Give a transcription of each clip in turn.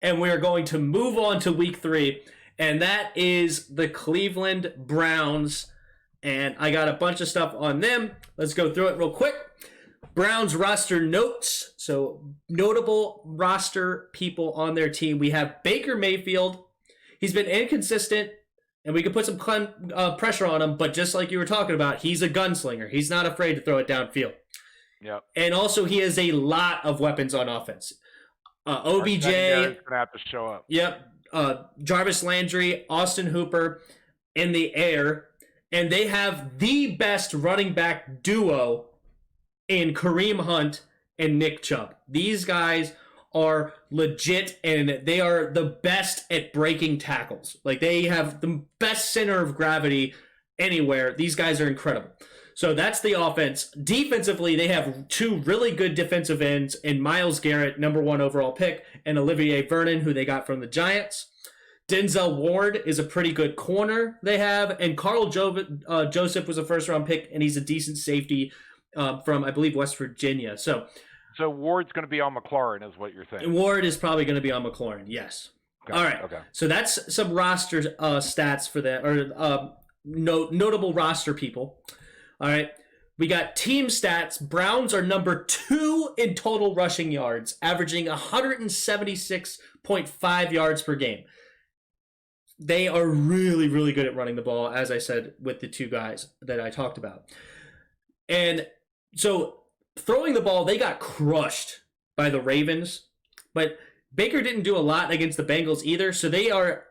and we're going to move on to week 3, and that is the Cleveland Browns. And I got a bunch of stuff on them. Let's go through it real quick. Browns roster notes. So notable roster people on their team. We have Baker Mayfield. He's been inconsistent, and we can put some pressure on him, but just like you were talking about, he's a gunslinger. He's not afraid to throw it downfield. Yep. And also, he has a lot of weapons on offense. OBJ. Going to have to show up. Yep. Jarvis Landry, Austin Hooper in the air. And they have the best running back duo in Kareem Hunt and Nick Chubb. These guys are legit, and they are the best at breaking tackles. Like, they have the best center of gravity anywhere. These guys are incredible. So that's the offense. Defensively, they have 2 really good defensive ends in Myles Garrett, number 1 overall pick, and Olivier Vernon, who they got from the Giants. Denzel Ward is a pretty good corner they have, and Carl Joseph was a first-round pick, and he's a decent safety from, I believe, West Virginia. So Ward's going to be on McLaurin, is what you're saying. Ward is probably going to be on McLaurin, yes. Okay. All right. Okay. So that's some roster stats for that, or notable roster people. All right. We got team stats. Browns are number 2 in total rushing yards, averaging 176.5 yards per game. They are really, really good at running the ball, as I said, with the 2 guys that I talked about. And so throwing the ball, they got crushed by the Ravens. But Baker didn't do a lot against the Bengals either, so they are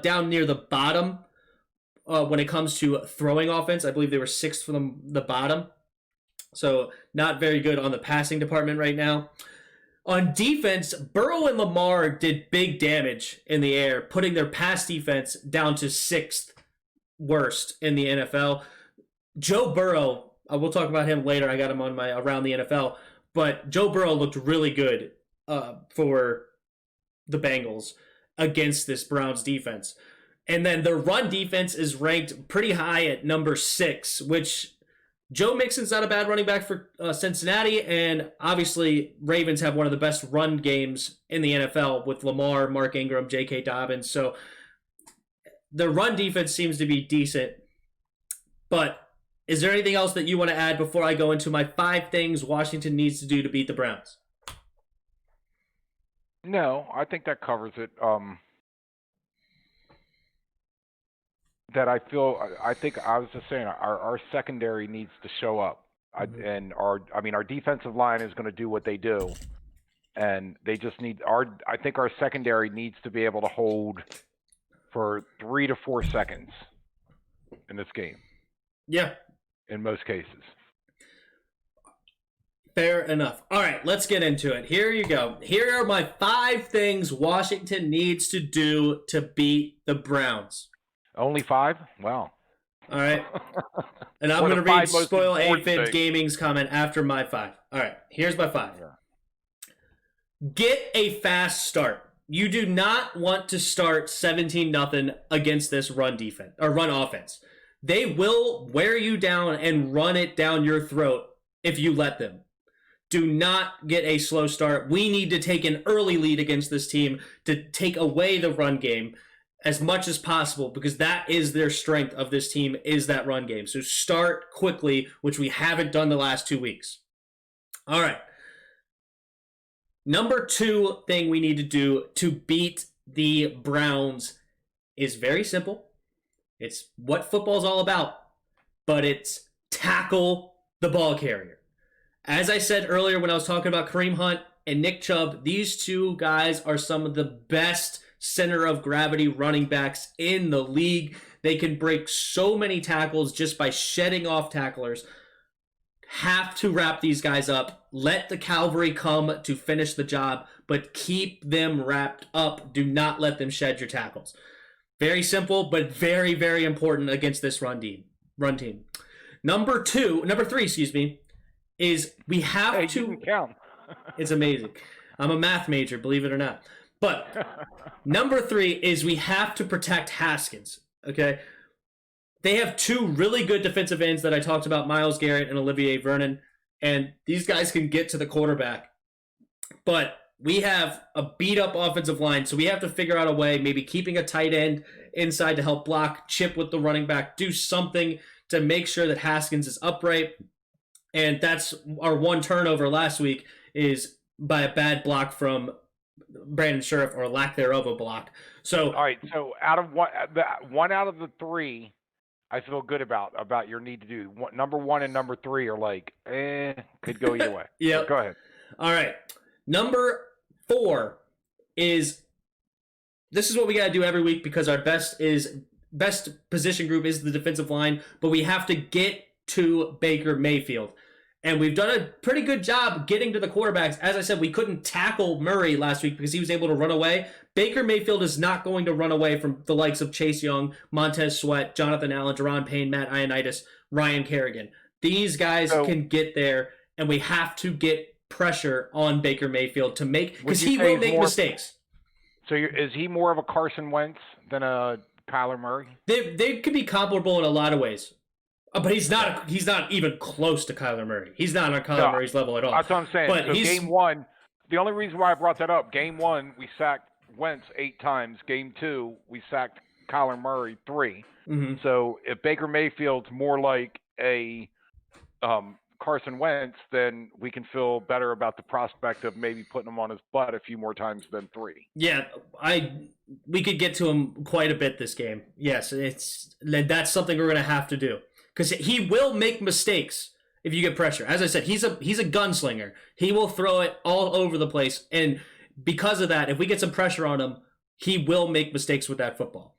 down near the bottom when it comes to throwing offense. I believe they were 6th from the bottom. So not very good on the passing department right now. On defense, Burrow and Lamar did big damage in the air, putting their pass defense down to 6th worst in the NFL. Joe Burrow, we'll talk about him later. I got him on my Around the NFL. But Joe Burrow looked really good for the Bengals against this Browns defense. And then the run defense is ranked pretty high at number 6, which Joe Mixon's not a bad running back for Cincinnati, and obviously Ravens have one of the best run games in the NFL with Lamar, Mark Ingram, J.K. Dobbins. So the run defense seems to be decent. But is there anything else that you want to add before I go into my 5 things Washington needs to do to beat the Browns? No, I think that covers it. I think I was just saying our secondary needs to show up, and our defensive line is going to do what they do, and they just need I think our secondary needs to be able to hold for 3 to 4 seconds in this game. Yeah, in most cases. Fair enough. All right, let's get into it. Here you go. Here are my 5 things Washington needs to do to beat the Browns. Only 5? Wow. All right. And I'm going to read Spoil Aphid Gaming's comment after my 5. All right, here's my 5. Yeah. Get a fast start. You do not want to start 17-0 against this run defense or run offense. They will wear you down and run it down your throat if you let them. Do not get a slow start. We need to take an early lead against this team to take away the run game as much as possible, because that is their strength of this team, is that run game. So start quickly, which we haven't done the last 2 weeks. All right. Number 2 thing we need to do to beat the Browns is very simple. It's what football's all about, but it's tackle the ball carrier. As I said earlier when I was talking about Kareem Hunt and Nick Chubb, these 2 guys are some of the best center of gravity running backs in the league. They can break so many tackles just by shedding off tacklers. Have to wrap these guys up. Let the cavalry come to finish the job, but keep them wrapped up. Do not let them shed your tackles. Very simple, but very, very important against this run team. Number 3, is we have to. You can count. It's amazing. I'm a math major, believe it or not. But number 3 is we have to protect Haskins. Okay, they have 2 really good defensive ends that I talked about, Myles Garrett and Olivier Vernon, and these guys can get to the quarterback. But we have a beat up offensive line, so we have to figure out a way, maybe keeping a tight end inside to help block, chip with the running back, do something to make sure that Haskins is upright. And that's our one turnover last week is by a bad block from Brandon Sheriff, or lack thereof a block. So All right. So one out of the three, I feel good about your need to do. Number 1 and number 3 are like, could go either way. Yep. Go ahead. All right. Number 4 is, this is what we got to do every week because our best position group is the defensive line, but we have to get to Baker Mayfield. And we've done a pretty good job getting to the quarterbacks. As I said, we couldn't tackle Murray last week because he was able to run away. Baker Mayfield is not going to run away from the likes of Chase Young, Montez Sweat, Jonathan Allen, Daron Payne, Matt Ioannidis, Ryan Kerrigan. These guys can get there, and we have to get pressure on Baker Mayfield to make, because he will make mistakes. So is he more of a Carson Wentz than a Kyler Murray? They could be comparable in a lot of ways. But he's not even close to Kyler Murray. He's not on Kyler Murray's level at all. That's what I'm saying. But so game 1, the only reason why I brought that up, game 1, we sacked Wentz 8 times. Game 2, we sacked Kyler Murray 3. Mm-hmm. So if Baker Mayfield's more like a Carson Wentz, then we can feel better about the prospect of maybe putting him on his butt a few more times than 3. Yeah, we could get to him quite a bit this game. Yes, that's something we're going to have to do. Because he will make mistakes if you get pressure. As I said, he's a gunslinger. He will throw it all over the place. And because of that, if we get some pressure on him, he will make mistakes with that football.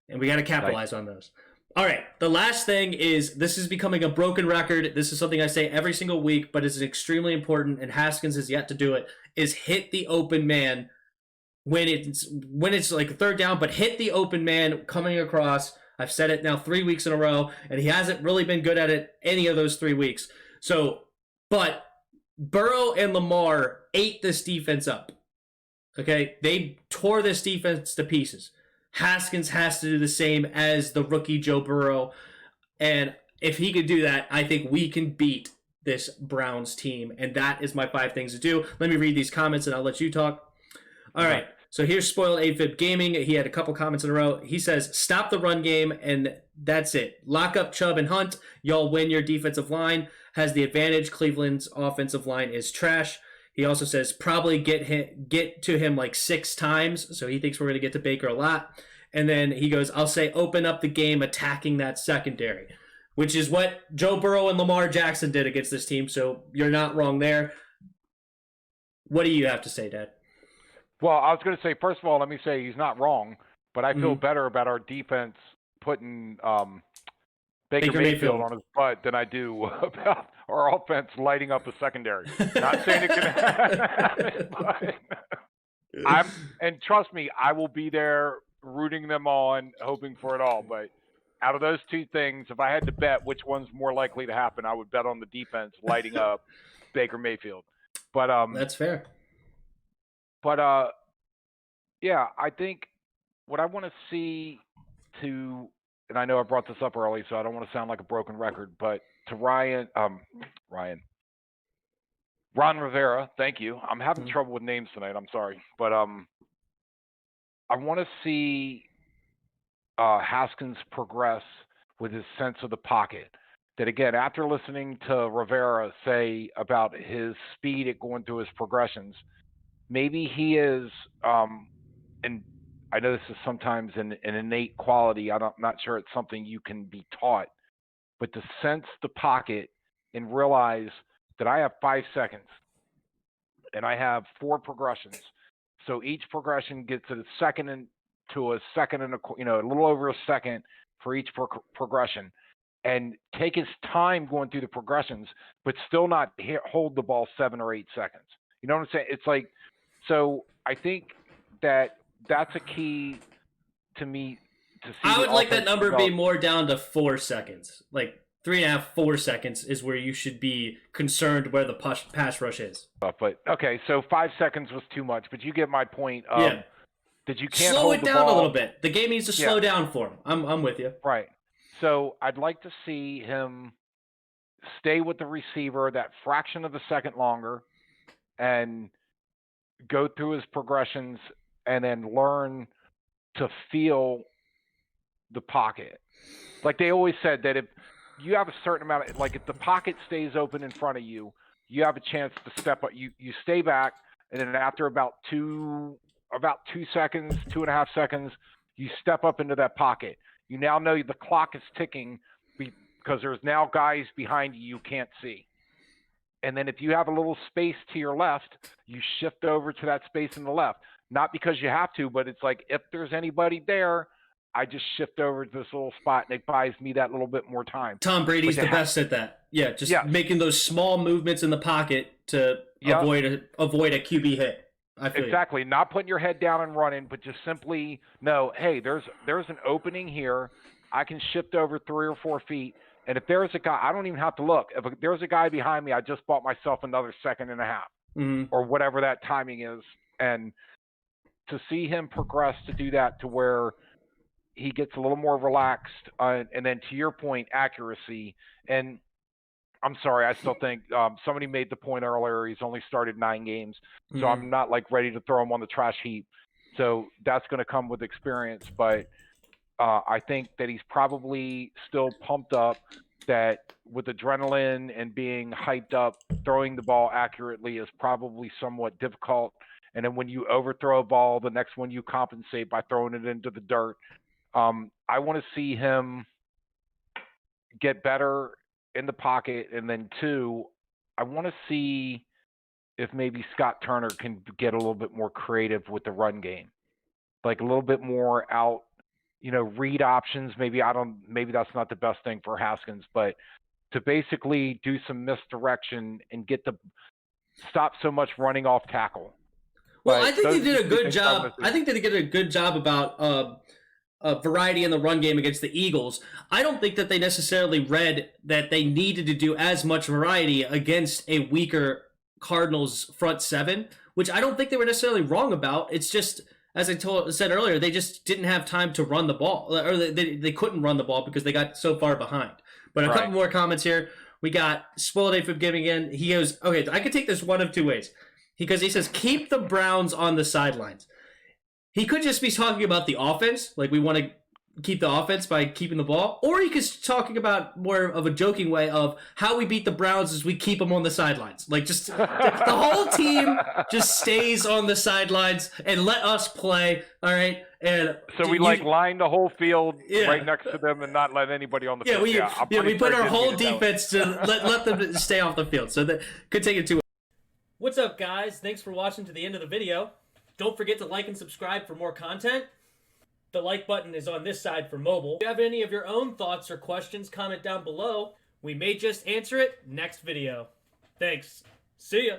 And we got to capitalize on those. All right, the last thing is, this is becoming a broken record. This is something I say every single week, but it's extremely important, and Haskins has yet to do it, is hit the open man when it's like a third down, but hit the open man coming across. I've said it now 3 weeks in a row, and he hasn't really been good at it any of those 3 weeks. So, but Burrow and Lamar ate this defense up. Okay? They tore this defense to pieces. Haskins has to do the same as the rookie Joe Burrow. And if he could do that, I think we can beat this Browns team. And that is my 5 things to do. Let me read these comments, and I'll let you talk. All right. So here's Spoiled AFib Gaming. He had a couple comments in a row. He says, stop the run game, and that's it. Lock up Chubb and Hunt. Y'all win. Your defensive line has the advantage. Cleveland's offensive line is trash. He also says, probably get to him like 6 times. So he thinks we're going to get to Baker a lot. And then he goes, I'll say open up the game attacking that secondary, which is what Joe Burrow and Lamar Jackson did against this team. So you're not wrong there. What do you have to say, Dad? Well, I was going to say, first of all, let me say he's not wrong, but I feel better about our defense putting Baker Mayfield on his butt than I do about our offense lighting up the secondary. Not saying it can happen, but and trust me, I will be there rooting them on, hoping for it all. But out of those 2 things, if I had to bet which one's more likely to happen, I would bet on the defense lighting up Baker Mayfield. But that's fair. But, yeah, I think what I want to see and I know I brought this up early, so I don't want to sound like a broken record, but to Ron Rivera, thank you. I'm having trouble with names tonight. I'm sorry. But I want to see Haskins progress with his sense of the pocket. That, again, after listening to Rivera say about his speed at going through his progressions, maybe he is, and I know this is sometimes an innate quality. I'm not sure it's something you can be taught, but to sense the pocket and realize that I have 5 seconds and I have 4 progressions. So each progression gets a second and a little over a second for each progression, and take his time going through the progressions, but still not hold the ball 7 or 8 seconds. You know what I'm saying? It's like, so I think that's a key to me to see. I would like that number be more down to 4 seconds. Like 3.5, 4 seconds is where you should be concerned where the pass rush is. But okay, so 5 seconds was too much, but you get my point. Yeah. That you can't slow hold it the down ball. a little bit. The game needs to slow down for him. I'm with you. Right. So I'd like to see him stay with the receiver that fraction of a second longer, and go through his progressions, and then learn to feel the pocket. Like they always said that if you have a certain amount of, like if the pocket stays open in front of you, you have a chance to step up. You stay back, and then after about 2 seconds, 2.5 seconds, you step up into that pocket. You now know the clock is ticking because there's now guys behind you can't see. And then if you have a little space to your left, you shift over to that space in the left. Not because you have to, but it's like if there's anybody there, I just shift over to this little spot, and it buys me that little bit more time. Tom Brady's the best at that. Yeah, just making those small movements in the pocket to avoid a QB hit. I feel exactly. Not putting your head down and running, but just simply know, hey, there's an opening here. I can shift over 3 or 4 feet. And if there's a guy, I don't even have to look. If there's a guy behind me, I just bought myself another 1.5 seconds or whatever that timing is. And to see him progress to do that to where he gets a little more relaxed. And then to your point, accuracy. And I'm sorry, I still think somebody made the point earlier, he's only started 9 games. So I'm not like ready to throw him on the trash heap. So that's going to come with experience. But I think that he's probably still pumped up, that with adrenaline and being hyped up, throwing the ball accurately is probably somewhat difficult. And then when you overthrow a ball, the next one you compensate by throwing it into the dirt. I want to see him get better in the pocket. And then 2, I want to see if maybe Scott Turner can get a little bit more creative with the run game, like a little bit more out, read options. Maybe that's not the best thing for Haskins, but to basically do some misdirection and stop so much running off tackle. Well, I think they did a good job. I think they did a good job about variety in the run game against the Eagles. I don't think that they necessarily read that they needed to do as much variety against a weaker Cardinals front 7, which I don't think they were necessarily wrong about. It's just, as I said earlier, they just didn't have time to run the ball, or they couldn't run the ball because they got so far behind. But a couple more comments here. We got Spoiled for Giving In. He goes, okay, I could take this one of 2 ways. Because he says, keep the Browns on the sidelines. He could just be talking about the offense, like we want to keep the offense by keeping the ball, or he could be talking about more of a joking way of how we beat the Browns is we keep them on the sidelines. Like just the whole team just stays on the sidelines and let us play, all right? And so we line the whole field right next to them and not let anybody on the field. We put our whole defense to let them stay off the field. So that could take it to. What's up, guys? Thanks for watching to the end of the video. Don't forget to like and subscribe for more content. The like button is on this side for mobile. If you have any of your own thoughts or questions, comment down below. We may just answer it next video. Thanks. See ya.